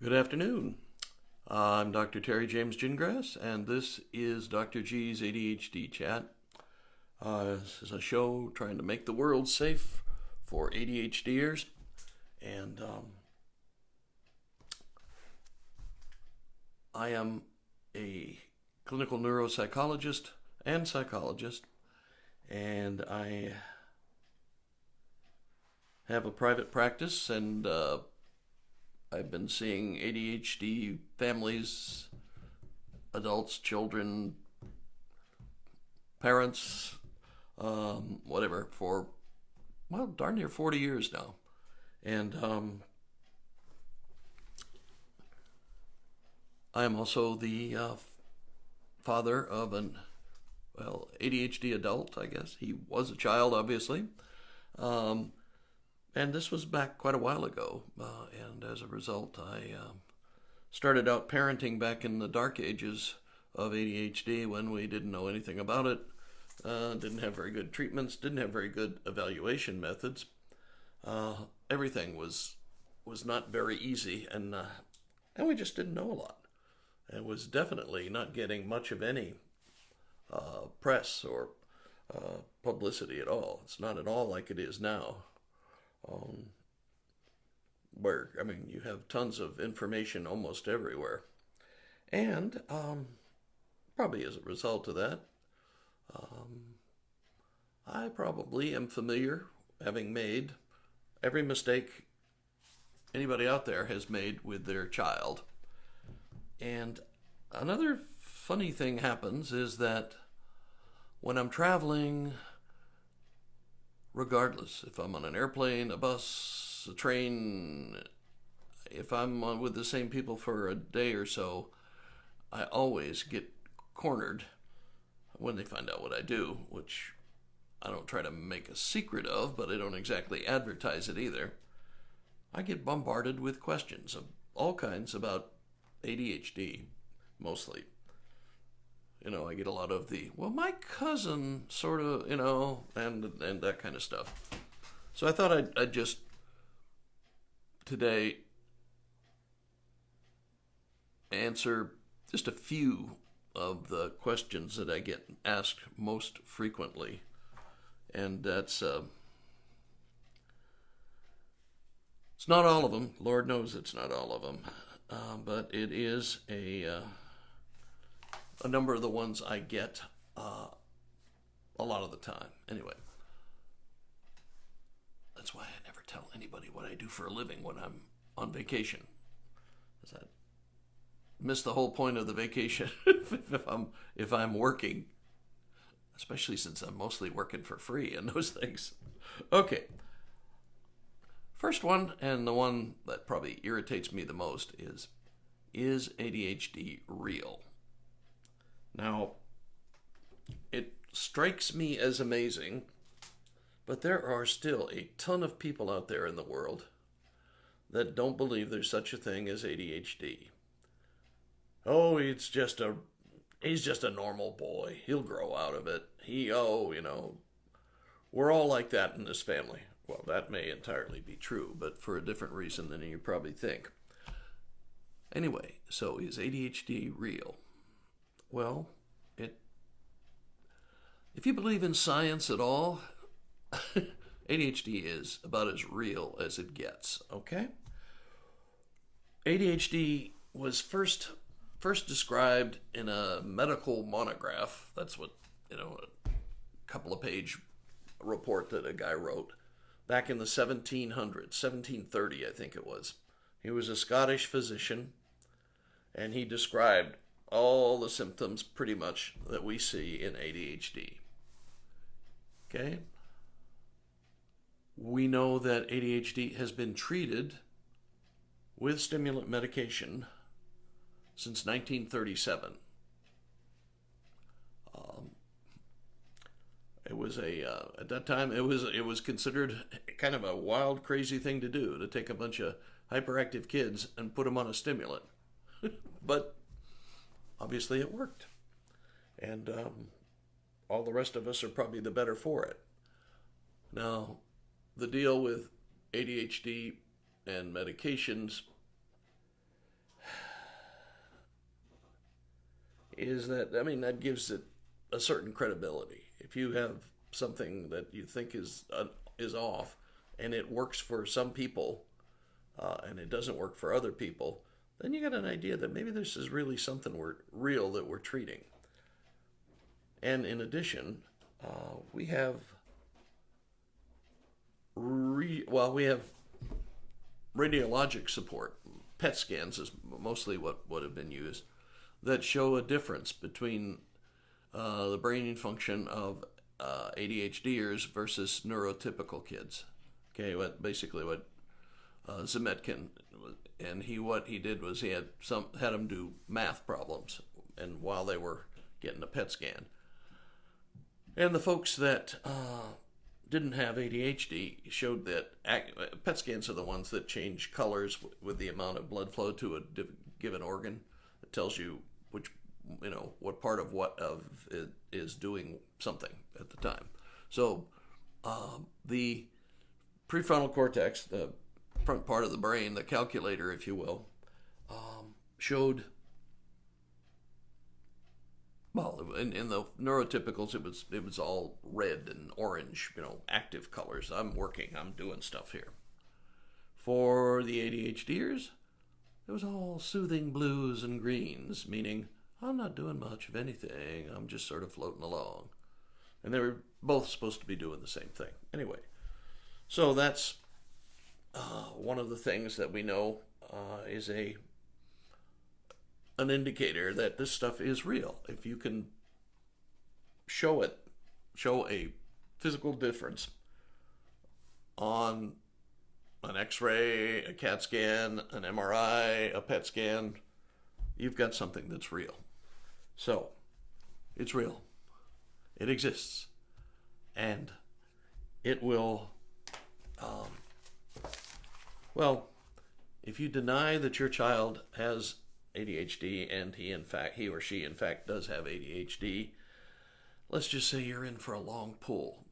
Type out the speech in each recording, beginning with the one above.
Good afternoon. I'm Dr. Terry James Gingras, and this is Dr. G's ADHD Chat. This is a show trying to make the world safe for ADHDers, and I am a clinical neuropsychologist and psychologist, and I have a private practice, and I've been seeing ADHD families, adults, children, parents, whatever, for, well, darn near 40 years now. And I am also the father of an, ADHD adult, I guess. He was a child, obviously. And this was back quite a while ago, and as a result, I started out parenting back in the dark ages of ADHD when we didn't know anything about it, didn't have very good treatments, didn't have very good evaluation methods. Everything was not very easy, and we just didn't know a lot, and was definitely not getting much of any press or publicity at all. It's not at all like it is now. Where, I mean, you have tons of information almost everywhere. And probably as a result of that, I probably am familiar, having made every mistake anybody out there has made with their child. And another funny thing happens is that when I'm traveling, regardless if I'm on an airplane, a bus, a train, if I'm with the same people for a day or so, I always get cornered when they find out what I do, which I don't try to make a secret of, but I don't exactly advertise it either. I get bombarded with questions of all kinds about ADHD, mostly. I get a lot of my cousin sort of, and that kind of stuff. So I thought I'd just today answer just a few of the questions that I get asked most frequently. And that's, it's not all of them. Lord knows it's not all of them. But it is a number of the ones I get a lot of the time. Anyway, that's why I never tell anybody what I do for a living when I'm on vacation. Because I miss the whole point of the vacation if I'm working, especially since I'm mostly working for free and those things. Okay. First one, and the one that probably irritates me the most, is ADHD real? Now, it strikes me as amazing, but there are still a ton of people out there in the world that don't believe there's such a thing as ADHD. Oh, he's just a normal boy. He'll grow out of it. We're all like that in this family. Well, that may entirely be true, but for a different reason than you probably think. Anyway, so is ADHD real? Well, if you believe in science at all, ADHD is about as real as it gets, okay? ADHD was first described in a medical monograph. That's what, a couple of page report that a guy wrote back in the 1700s, 1730, I think it was. He was a Scottish physician, and he described all the symptoms pretty much that we see in ADHD. Okay? We know that ADHD has been treated with stimulant medication since 1937. It was at that time it was considered kind of a wild, crazy thing to do, to take a bunch of hyperactive kids and put them on a stimulant. But obviously it worked, and all the rest of us are probably the better for it. Now, the deal with ADHD and medications is that, I mean, that gives it a certain credibility. If you have something that you think is off, and it works for some people, and it doesn't work for other people, then you get an idea that maybe this is really something real that we're treating. And in addition, we have we have radiologic support. PET scans is mostly what would have been used, that show a difference between the brain function of ADHDers versus neurotypical kids. Okay, what Zemetkin, and what he did was he had them do math problems, and while they were getting a PET scan, and the folks that didn't have ADHD showed that PET scans are the ones that change colors with the amount of blood flow to a given organ. It tells you what part of it is doing something at the time. So the prefrontal cortex, the front part of the brain, the calculator, if you will, showed, well, in the neurotypicals, it was all red and orange, active colors. I'm working, I'm doing stuff here. For the ADHDers, it was all soothing blues and greens, meaning I'm not doing much of anything, I'm just sort of floating along. And they were both supposed to be doing the same thing. Anyway, so that's one of the things that we know is an indicator that this stuff is real. If you can show a physical difference on an X-ray, a CAT scan, an MRI, a PET scan, you've got something that's real. So, it's real. It exists. And it will, if you deny that your child has ADHD and he or she in fact does have ADHD, let's just say you're in for a long pull,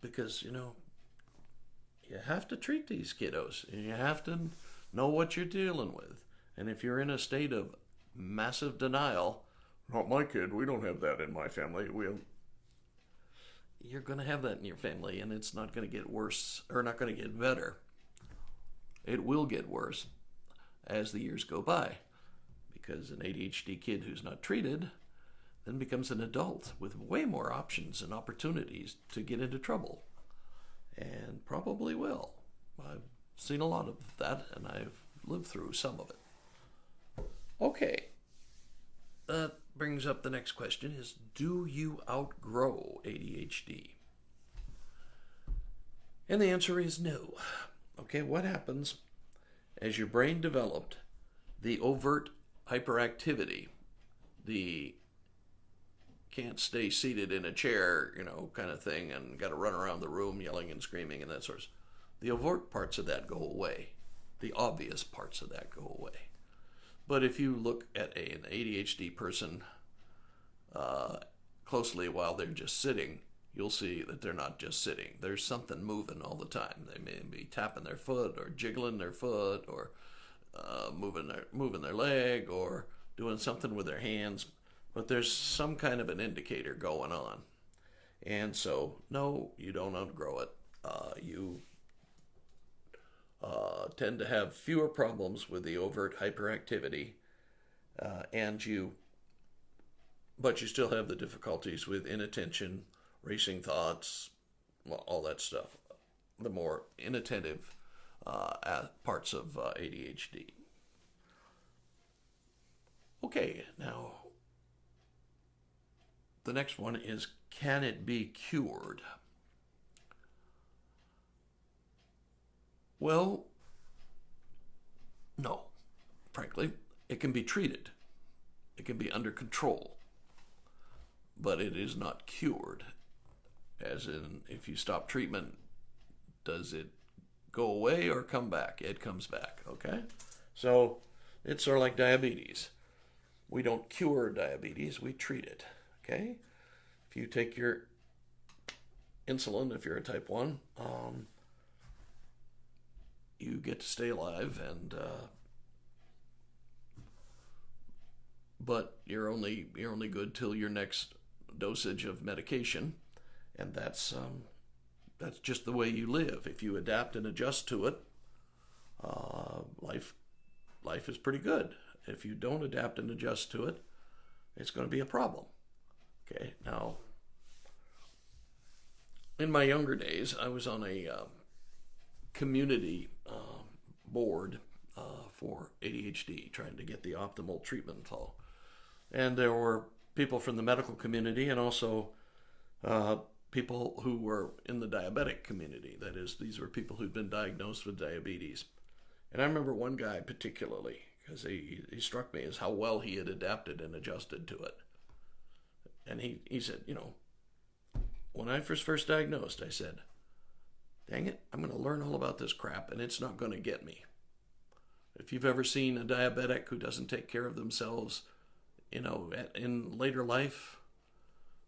because you have to treat these kiddos and you have to know what you're dealing with. And if you're in a state of massive denial, not my kid, we don't have that in my family, you're going to have that in your family, and it's not going to get worse, or not going to get better. It will get worse as the years go by, because an ADHD kid who's not treated then becomes an adult with way more options and opportunities to get into trouble, and probably will. I've seen a lot of that, and I've lived through some of it. Okay, that brings up the next question is, do you outgrow ADHD? And the answer is no. Okay, what happens as your brain developed the overt hyperactivity, the can't stay seated in a chair, kind of thing, and got to run around the room yelling and screaming and that sort of stuff. The overt parts of that go away. The obvious parts of that go away. But if you look at an ADHD person closely while they're just sitting, you'll see that they're not just sitting. There's something moving all the time. They may be tapping their foot or jiggling their foot or moving their leg or doing something with their hands. But there's some kind of an indicator going on. And so, no, you don't outgrow it. You tend to have fewer problems with the overt hyperactivity, but you still have the difficulties with inattention, racing thoughts, all that stuff, the more inattentive parts of ADHD. Okay, now the next one is, can it be cured? Well, no. Frankly, it can be treated. It can be under control. But it is not cured. As in, if you stop treatment, does it go away or come back? It comes back, okay? So it's sort of like diabetes. We don't cure diabetes, we treat it, okay? If you take your insulin, if you're a type 1, you get to stay alive, but you're only good till your next dosage of medication, and that's just the way you live. If you adapt and adjust to it, life is pretty good. If you don't adapt and adjust to it, it's going to be a problem. Okay, now, in my younger days, I was on a community board for ADHD, trying to get the optimal treatment flow. And there were people from the medical community and also people who were in the diabetic community. That is, these were people who'd been diagnosed with diabetes. And I remember one guy particularly, because he struck me as how well he had adapted and adjusted to it. And he said, when I was first diagnosed, I said, dang it, I'm going to learn all about this crap, and it's not going to get me. If you've ever seen a diabetic who doesn't take care of themselves, in later life,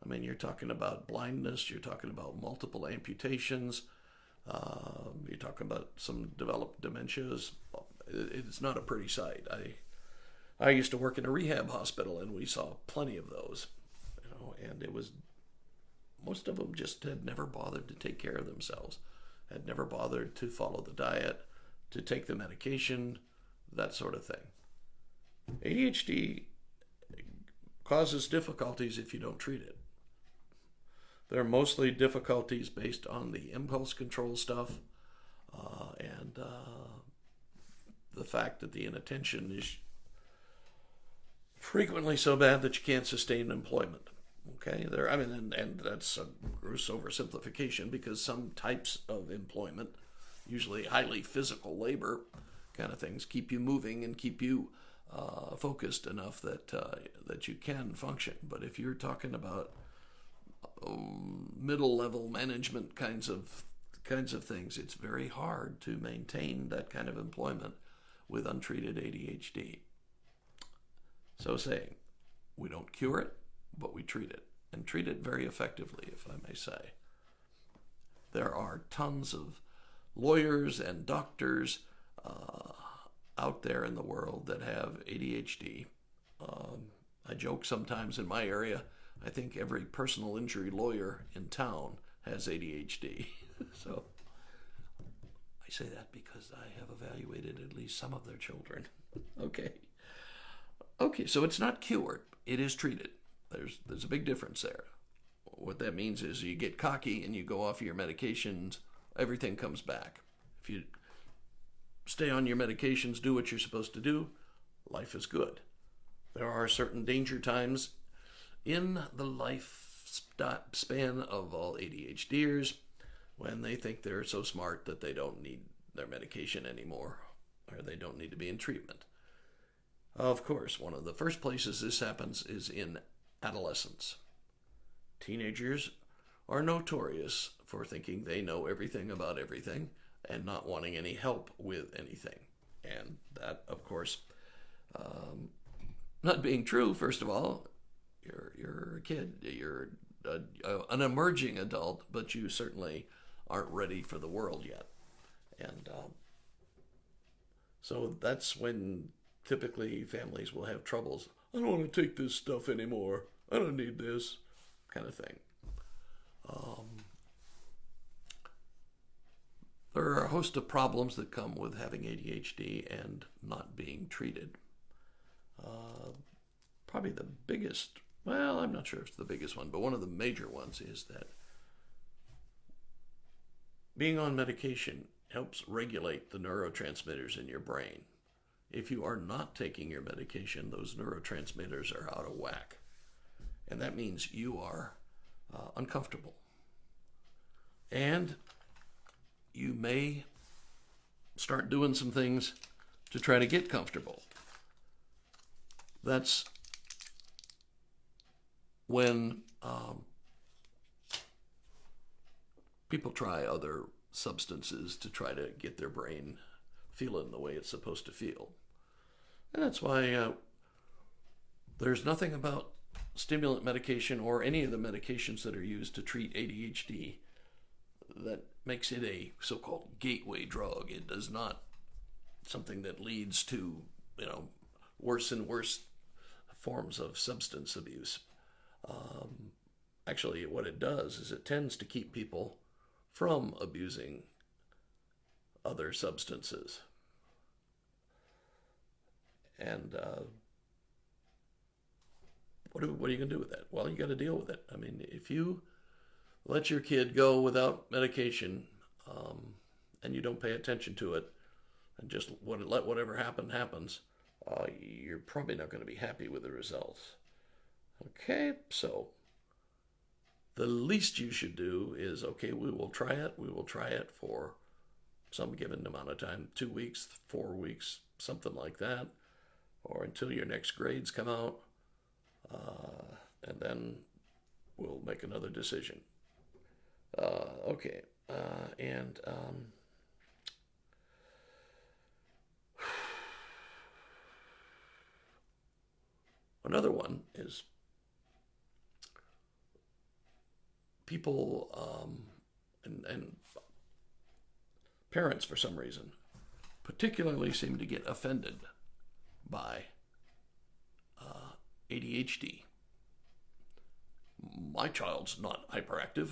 I mean, you're talking about blindness, you're talking about multiple amputations, you're talking about some developed dementias. It's not a pretty sight. I used to work in a rehab hospital, and we saw plenty of those, and it was, most of them just had never bothered to take care of themselves, had never bothered to follow the diet, to take the medication, that sort of thing. ADHD causes difficulties if you don't treat it. They're mostly difficulties based on the impulse control stuff and the fact that the inattention is frequently so bad that you can't sustain employment. Okay, and that's a gross oversimplification, because some types of employment, usually highly physical labor kind of things, keep you moving and keep you focused enough that you can function. But if you're talking about middle level management kinds of things, it's very hard to maintain that kind of employment with untreated ADHD. So saying, we don't cure it, but we treat it, and treat it very effectively, if I may say. There are tons of lawyers and doctors out there in the world that have ADHD. I joke sometimes in my area, I think every personal injury lawyer in town has ADHD. So I say that because I have evaluated at least some of their children. Okay, so it's not cured, it is treated. There's a big difference there. What that means is you get cocky and you go off of your medications, everything comes back. If you stay on your medications, do what you're supposed to do, life is good. There are certain danger times in the lifespan of all ADHDers when they think they're so smart that they don't need their medication anymore, or they don't need to be in treatment. Of course, one of the first places this happens is in adolescence. Teenagers are notorious for thinking they know everything about everything and not wanting any help with anything. And that, of course, not being true. First of all, you're a kid, you're an emerging adult, but you certainly aren't ready for the world yet. And so that's when typically families will have troubles. I don't want to take this stuff anymore. I don't need this, kind of thing. There are a host of problems that come with having ADHD and not being treated. Probably the biggest, well, I'm not sure if it's the biggest one, but one of the major ones is that being on medication helps regulate the neurotransmitters in your brain. If you are not taking your medication, those neurotransmitters are out of whack. And that means you are uncomfortable. And you may start doing some things to try to get comfortable. That's when people try other substances to try to get their brain feeling the way it's supposed to feel. And that's why there's nothing about stimulant medication or any of the medications that are used to treat ADHD that makes it a so-called gateway drug. It does not something that leads to, worse and worse forms of substance abuse. Actually, what it does is it tends to keep people from abusing other substances. And what are you going to do with that? Well, you got to deal with it. I mean, if you let your kid go without medication, and you don't pay attention to it, and just let whatever happens, you're probably not going to be happy with the results. Okay, so the least you should do is, okay, we will try it. We will try it for some given amount of time, 2 weeks, 4 weeks, something like that, or until your next grades come out, and then we'll make another decision. Okay, and another one is people and parents, for some reason, particularly seem to get offended by ADHD. My child's not hyperactive.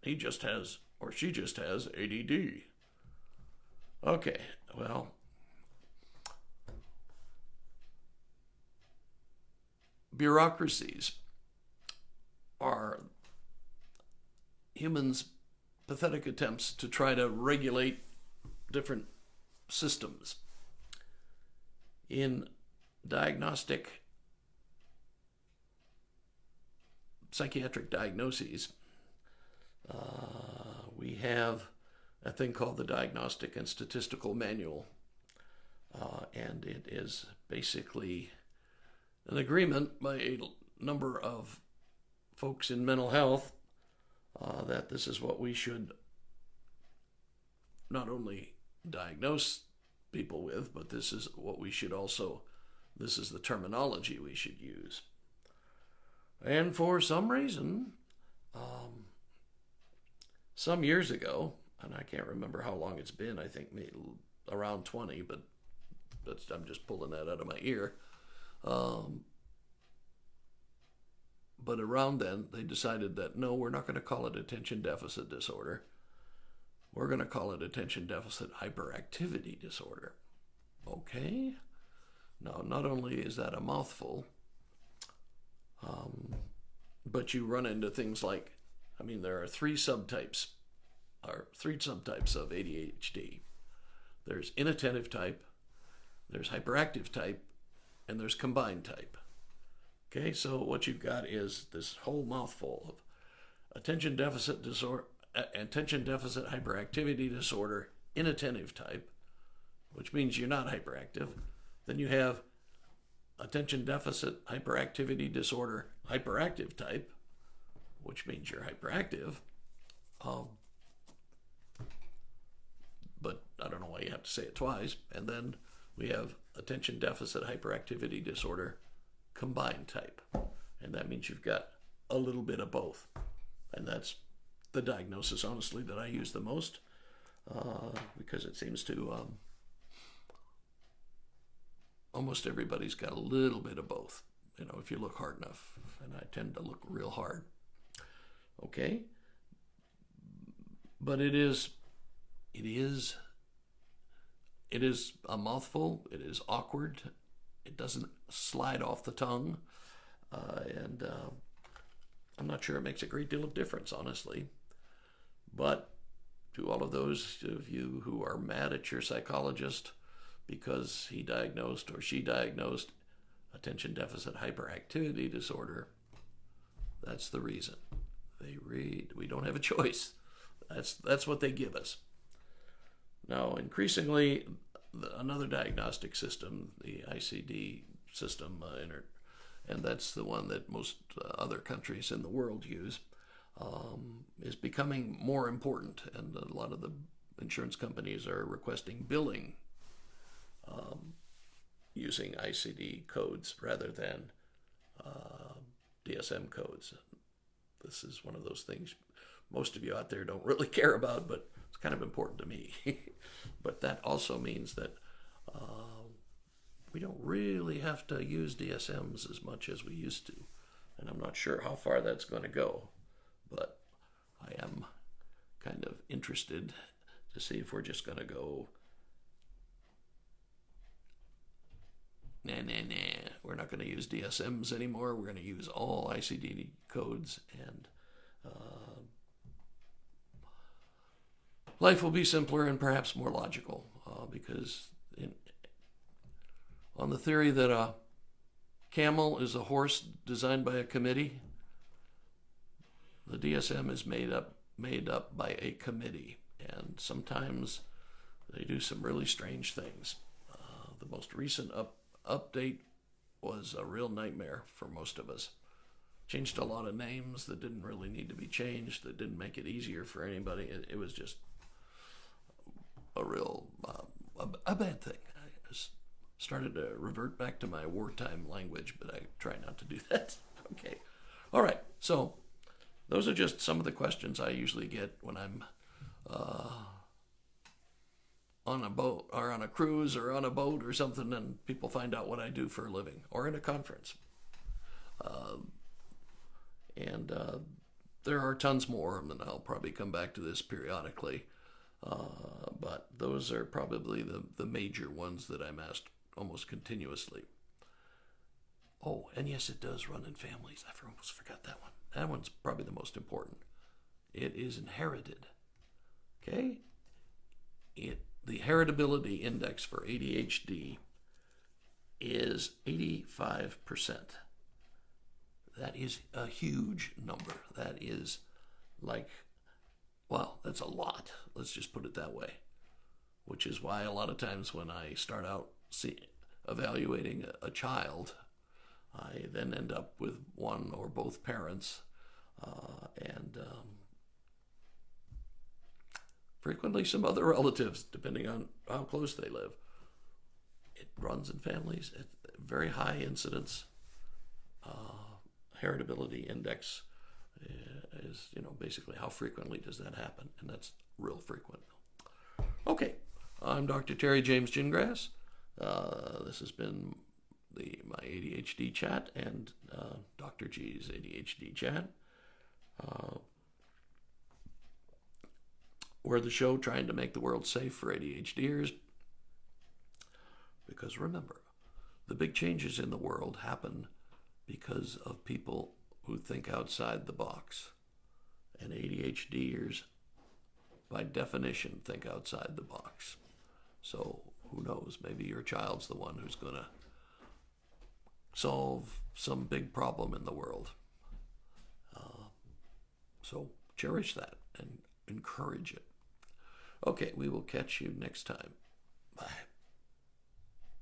He just has, or she just has, ADD. Okay, well, bureaucracies are humans' pathetic attempts to try to regulate different systems. In diagnostic psychiatric diagnoses, we have a thing called the Diagnostic and Statistical Manual, and it is basically an agreement by a number of folks in mental health that this is what we should not only diagnose people with, but this is what we should also, this is the terminology we should use. And for some reason, some years ago, and I can't remember how long it's been, I think maybe around 20, but I'm just pulling that out of my ear. But around then, they decided that, no, we're not going to call it attention deficit disorder. We're going to call it attention deficit hyperactivity disorder. Okay? Now, not only is that a mouthful, but you run into things like, I mean, there are three subtypes of ADHD. There's inattentive type, there's hyperactive type, and there's combined type. Okay, so what you've got is this whole mouthful of attention deficit hyperactivity disorder, inattentive type, which means you're not hyperactive. Then you have attention deficit hyperactivity disorder, hyperactive type, which means you're hyperactive. But I don't know why you have to say it twice. And then we have attention deficit hyperactivity disorder, combined type. And that means you've got a little bit of both. And that's the diagnosis, honestly, that I use the most, because it seems to almost everybody's got a little bit of both, you know, if you look hard enough. And I tend to look real hard. Okay? But it is a mouthful. It is awkward. It doesn't slide off the tongue. And I'm not sure it makes a great deal of difference, honestly. But to all of those of you who are mad at your psychologist because he diagnosed or she diagnosed attention deficit hyperactivity disorder, that's the reason. We don't have a choice. That's what they give us. Now, increasingly, another diagnostic system, the ICD system, and that's the one that most other countries in the world use, is becoming more important, and a lot of the insurance companies are requesting billing using ICD codes rather than DSM codes. This is one of those things most of you out there don't really care about, but it's kind of important to me. But that also means that we don't really have to use DSMs as much as we used to. And I'm not sure how far that's going to go, but I am kind of interested to see if we're just going to go, nah, we're not going to use DSMs anymore. We're going to use all ICD codes, and life will be simpler and perhaps more logical, because on the theory that a camel is a horse designed by a committee, the DSM is made up by a committee, and sometimes they do some really strange things. The most recent update was a real nightmare for most of us. Changed a lot of names that didn't really need to be changed, that didn't make it easier for anybody. It was just a real a bad thing. I just started to revert back to my wartime language, but I try not to do that. Okay. All right. So those are just some of the questions I usually get when I'm on a boat or on a cruise or on a boat or something, and people find out what I do for a living, or in a conference. And there are tons more, and I'll probably come back to this periodically. But those are probably the major ones that I'm asked almost continuously. Oh, and yes, it does run in families. I almost forgot that one. That one's probably the most important. It is inherited. Okay? The heritability index for ADHD is 85%. That is a huge number. That is like, well, that's a lot. Let's just put it that way. Which is why a lot of times when I start out evaluating a child, I then end up with one or both parents, and frequently some other relatives, depending on how close they live. It runs in families at very high incidence. Heritability index is, basically how frequently does that happen, and that's real frequent. Okay, I'm Dr. Terry James Gingrass. This has been my ADHD chat and Dr. G's ADHD chat. We're the show trying to make the world safe for ADHDers, because remember, the big changes in the world happen because of people who think outside the box. And ADHDers, by definition, think outside the box. So who knows, maybe your child's the one who's going to solve some big problem in the world. So cherish that and encourage it. Okay, we will catch you next time. Bye.